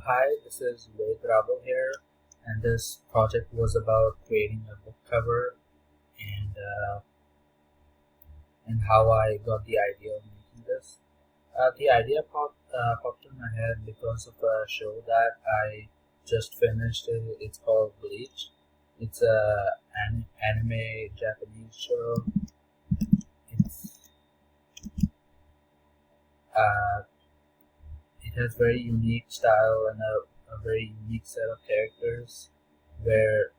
Hi, this is Ved Rabo here, and this project was about creating a book cover and and how I got the idea of making this. The idea popped in my head because of a show that I just finished. It's called Bleach. It's a anime Japanese show. It's uh, it has very unique style and a very unique set of characters where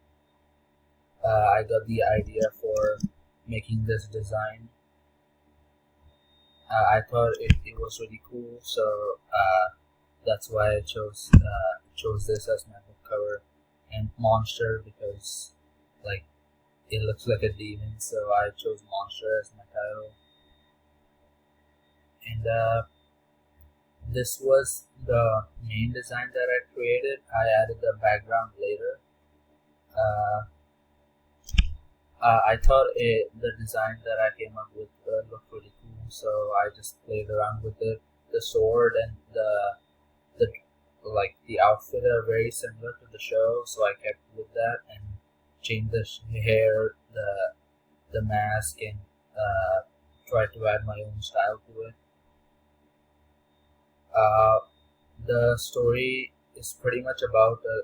I got the idea for making this design. I thought it was really cool, so that's why I chose this as my book cover, and monster because like it looks like a demon, so I chose monster as my title. And this was the main design that I created. I added the background later. Uh, I thought the design that I came up with looked really cool, so I just played around with it. The sword and the the outfit are very similar to the show, so I kept with that and changed the hair, the mask, and tried to add my own style to it. Uh, the story is pretty much about a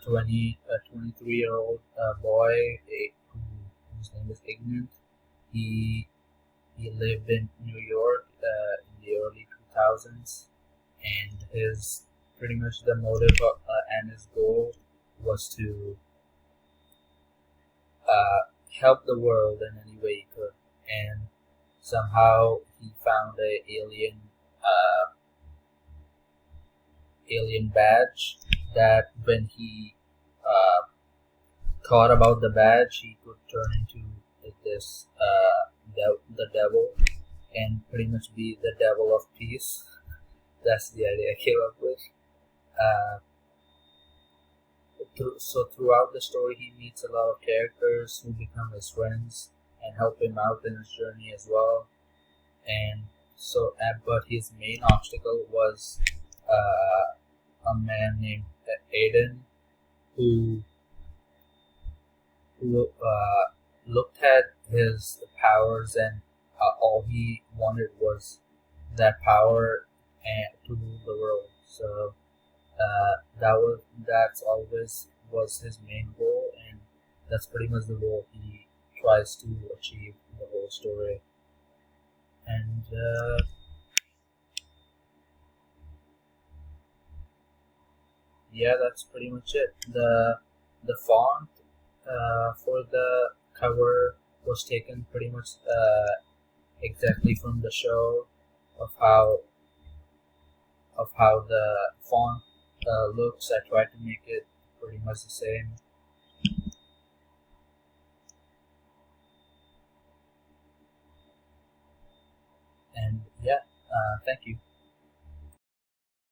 23-year-old boy whose name is Ignat. He he lived in New York in the early 2000s, and his pretty much the motive and his goal was to uh, help the world in any way he could. And somehow he found a uh, alien badge that when he uh, thought about the badge, he could turn into this the devil and pretty much be the devil of peace. That's the idea I came up with. Uh, so throughout the story, he meets a lot of characters who become his friends and help him out in his journey as well. And but his main obstacle was a man named Aiden who looked at his powers and all he wanted was that power and to rule the world. So that's always was his main goal, and that's pretty much the goal he tries to achieve in the whole story. And yeah, that's pretty much it. The font for the cover was taken pretty much exactly from the show of how the font looks. I tried to make it pretty much the same. And yeah, thank you.